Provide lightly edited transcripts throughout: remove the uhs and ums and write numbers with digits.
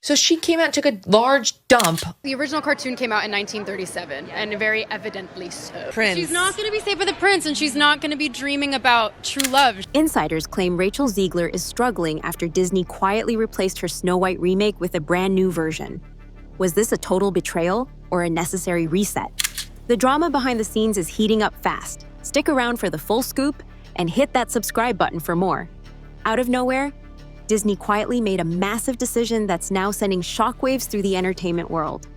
So she came out and took a large dump. The original cartoon came out in 1937, and very evidently so. Prince. She's not going to be safe with the prince, and she's not going to be dreaming about true love. Insiders claim Rachel Zegler is struggling after Disney quietly replaced her Snow White remake with a brand new version. Was this a total betrayal or a necessary reset? The drama behind the scenes is heating up fast. Stick around for the full scoop and hit that subscribe button for more. Out of nowhere, Disney quietly made a massive decision that's now sending shockwaves through the entertainment world.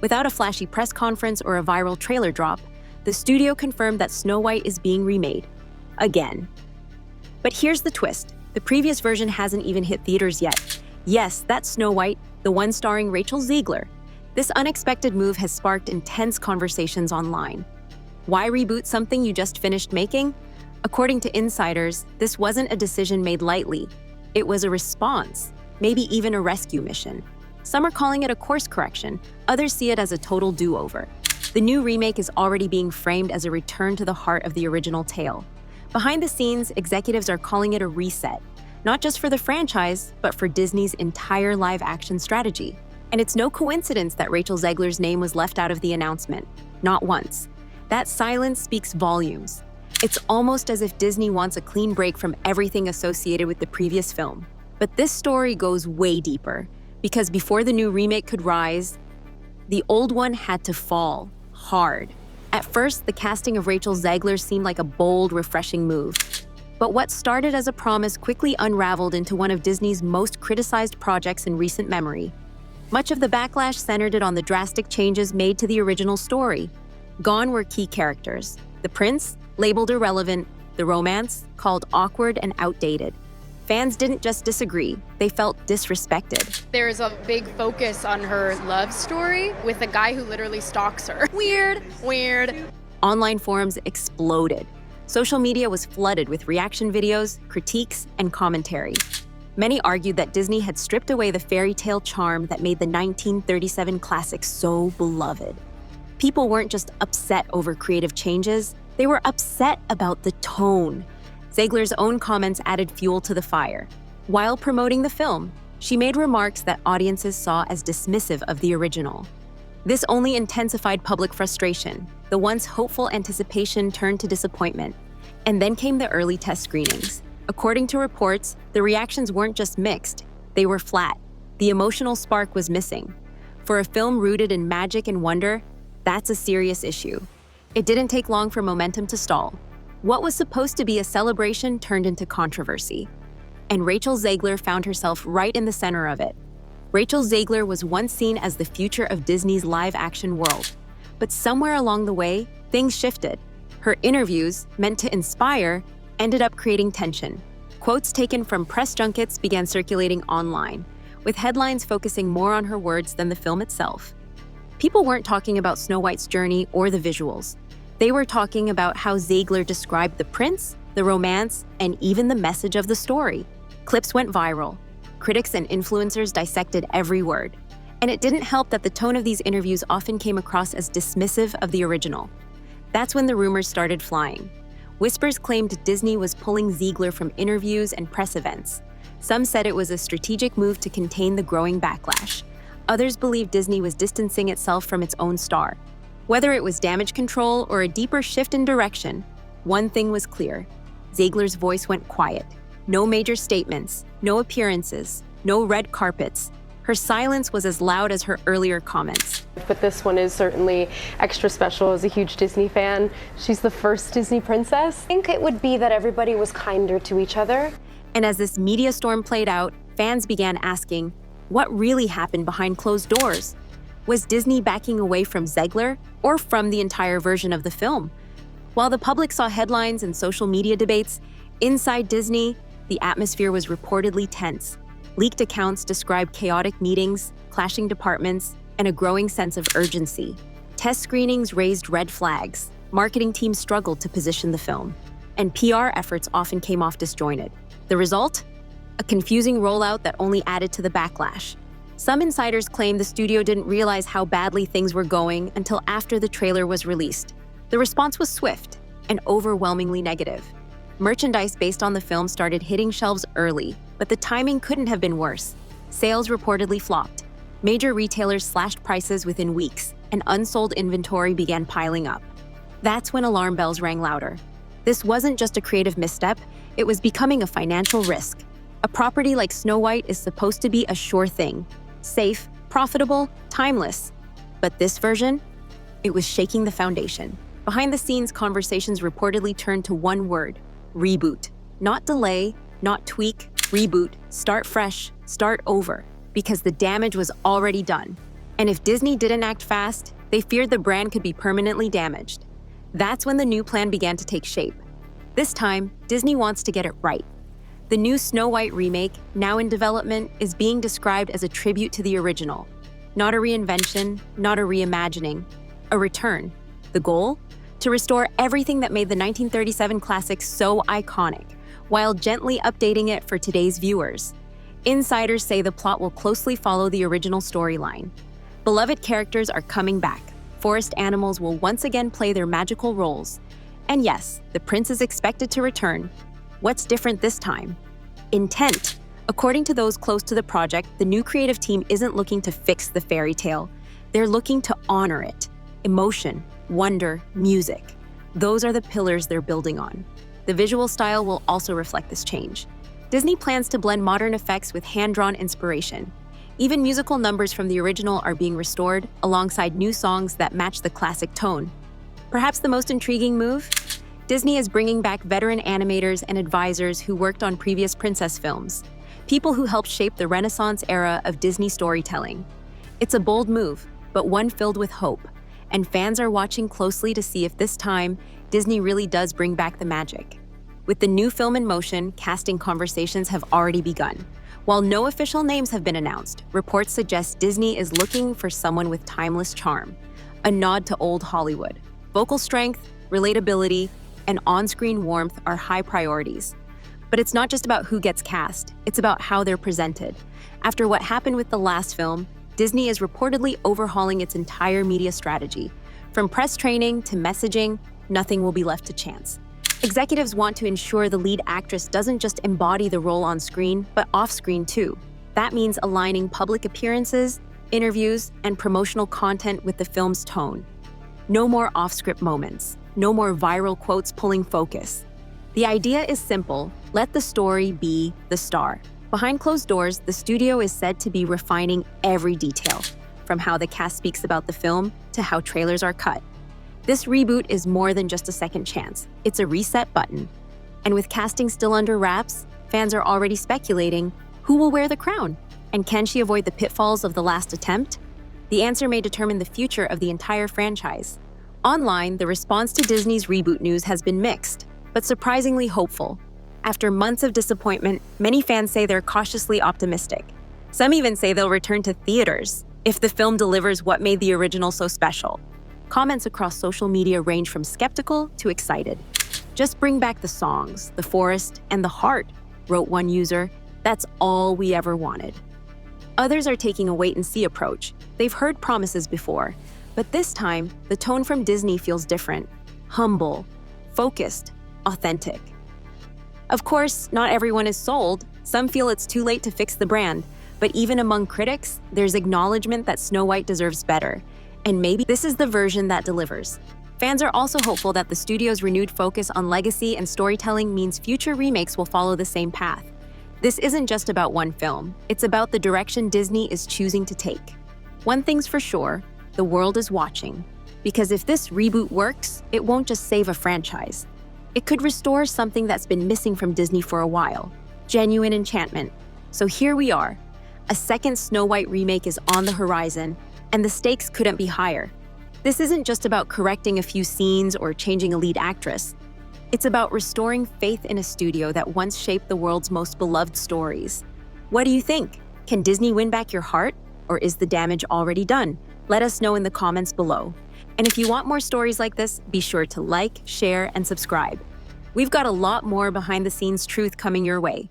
Without a flashy press conference or a viral trailer drop, the studio confirmed that Snow White is being remade. Again. But here's the twist. The previous version hasn't even hit theaters yet. Yes, that's Snow White, the one starring Rachel Zegler. This unexpected move has sparked intense conversations online. Why reboot something you just finished making? According to insiders, this wasn't a decision made lightly. It was a response, maybe even a rescue mission. Some are calling it a course correction, others see it as a total do-over. The new remake is already being framed as a return to the heart of the original tale. Behind the scenes, executives are calling it a reset, not just for the franchise, but for Disney's entire live-action strategy. And it's no coincidence that Rachel Zegler's name was left out of the announcement, not once. That silence speaks volumes. It's almost as if Disney wants a clean break from everything associated with the previous film. But this story goes way deeper, because before the new remake could rise, the old one had to fall hard. At first, the casting of Rachel Zegler seemed like a bold, refreshing move. But what started as a promise quickly unraveled into one of Disney's most criticized projects in recent memory. Much of the backlash centered it on the drastic changes made to the original story. Gone were key characters. The prince, labeled irrelevant, the romance, called awkward and outdated. Fans didn't just disagree, they felt disrespected. There's a big focus on her love story with a guy who literally stalks her. Weird. Online forums exploded. Social media was flooded with reaction videos, critiques, and commentary. Many argued that Disney had stripped away the fairy tale charm that made the 1937 classic so beloved. People weren't just upset over creative changes, they were upset about the tone. Zegler's own comments added fuel to the fire. While promoting the film, she made remarks that audiences saw as dismissive of the original. This only intensified public frustration. The once hopeful anticipation turned to disappointment. And then came the early test screenings. According to reports, the reactions weren't just mixed, they were flat. The emotional spark was missing. For a film rooted in magic and wonder, that's a serious issue. It didn't take long for momentum to stall. What was supposed to be a celebration turned into controversy. And Rachel Zegler found herself right in the center of it. Rachel Zegler was once seen as the future of Disney's live-action world. But somewhere along the way, things shifted. Her interviews, meant to inspire, ended up creating tension. Quotes taken from press junkets began circulating online, with headlines focusing more on her words than the film itself. People weren't talking about Snow White's journey or the visuals. They were talking about how Zegler described the prince, the romance, and even the message of the story. Clips went viral. Critics and influencers dissected every word. And it didn't help that the tone of these interviews often came across as dismissive of the original. That's when the rumors started flying. Whispers claimed Disney was pulling Zegler from interviews and press events. Some said it was a strategic move to contain the growing backlash. Others believed Disney was distancing itself from its own star. Whether it was damage control or a deeper shift in direction, one thing was clear. Zegler's voice went quiet. No major statements, no appearances, no red carpets. Her silence was as loud as her earlier comments. But this one is certainly extra special as a huge Disney fan. She's the first Disney princess. I think it would be that everybody was kinder to each other. And as this media storm played out, fans began asking, what really happened behind closed doors? Was Disney backing away from Zegler or from the entire version of the film? While the public saw headlines and social media debates, inside Disney, the atmosphere was reportedly tense. Leaked accounts described chaotic meetings, clashing departments, and a growing sense of urgency. Test screenings raised red flags. Marketing teams struggled to position the film. And PR efforts often came off disjointed. The result? A confusing rollout that only added to the backlash. Some insiders claim the studio didn't realize how badly things were going until after the trailer was released. The response was swift and overwhelmingly negative. Merchandise based on the film started hitting shelves early, but the timing couldn't have been worse. Sales reportedly flopped. Major retailers slashed prices within weeks, and unsold inventory began piling up. That's when alarm bells rang louder. This wasn't just a creative misstep, it was becoming a financial risk. A property like Snow White is supposed to be a sure thing, safe, profitable, timeless. But this version? It was shaking the foundation. Behind the scenes, conversations reportedly turned to one word: reboot. Not delay, not tweak, reboot, start fresh, start over, because the damage was already done. And if Disney didn't act fast, they feared the brand could be permanently damaged. That's when the new plan began to take shape. This time, Disney wants to get it right. The new Snow White remake, now in development, is being described as a tribute to the original. Not a reinvention, not a reimagining, a return. The goal? To restore everything that made the 1937 classic so iconic, while gently updating it for today's viewers. Insiders say the plot will closely follow the original storyline. Beloved characters are coming back. Forest animals will once again play their magical roles. And yes, the prince is expected to return. What's different this time? Intent. According to those close to the project, the new creative team isn't looking to fix the fairy tale. They're looking to honor it. Emotion, wonder, music. Those are the pillars they're building on. The visual style will also reflect this change. Disney plans to blend modern effects with hand-drawn inspiration. Even musical numbers from the original are being restored, alongside new songs that match the classic tone. Perhaps the most intriguing move? Disney is bringing back veteran animators and advisors who worked on previous princess films, people who helped shape the Renaissance era of Disney storytelling. It's a bold move, but one filled with hope, and fans are watching closely to see if this time, Disney really does bring back the magic. With the new film in motion, casting conversations have already begun. While no official names have been announced, reports suggest Disney is looking for someone with timeless charm, a nod to old Hollywood. Vocal strength, relatability, and on-screen warmth are high priorities. But it's not just about who gets cast, it's about how they're presented. After what happened with the last film, Disney is reportedly overhauling its entire media strategy. From press training to messaging, nothing will be left to chance. Executives want to ensure the lead actress doesn't just embody the role on screen, but off-screen too. That means aligning public appearances, interviews, and promotional content with the film's tone. No more off-script moments. No more viral quotes pulling focus. The idea is simple: let the story be the star. Behind closed doors, the studio is said to be refining every detail, from how the cast speaks about the film to how trailers are cut. This reboot is more than just a second chance. It's a reset button. And with casting still under wraps, fans are already speculating, who will wear the crown? And can she avoid the pitfalls of the last attempt? The answer may determine the future of the entire franchise. Online, the response to Disney's reboot news has been mixed, but surprisingly hopeful. After months of disappointment, many fans say they're cautiously optimistic. Some even say they'll return to theaters if the film delivers what made the original so special. Comments across social media range from skeptical to excited. "Just bring back the songs, the forest, and the heart," wrote one user. "That's all we ever wanted." Others are taking a wait-and-see approach. They've heard promises before, but this time, the tone from Disney feels different. Humble, focused, authentic. Of course, not everyone is sold. Some feel it's too late to fix the brand. But even among critics, there's acknowledgement that Snow White deserves better. And maybe this is the version that delivers. Fans are also hopeful that the studio's renewed focus on legacy and storytelling means future remakes will follow the same path. This isn't just about one film. It's about the direction Disney is choosing to take. One thing's for sure, the world is watching. Because if this reboot works, it won't just save a franchise. It could restore something that's been missing from Disney for a while: genuine enchantment. So here we are. A second Snow White remake is on the horizon, and the stakes couldn't be higher. This isn't just about correcting a few scenes or changing a lead actress. It's about restoring faith in a studio that once shaped the world's most beloved stories. What do you think? Can Disney win back your heart, or is the damage already done? Let us know in the comments below. And if you want more stories like this, be sure to like, share, and subscribe. We've got a lot more behind-the-scenes truth coming your way.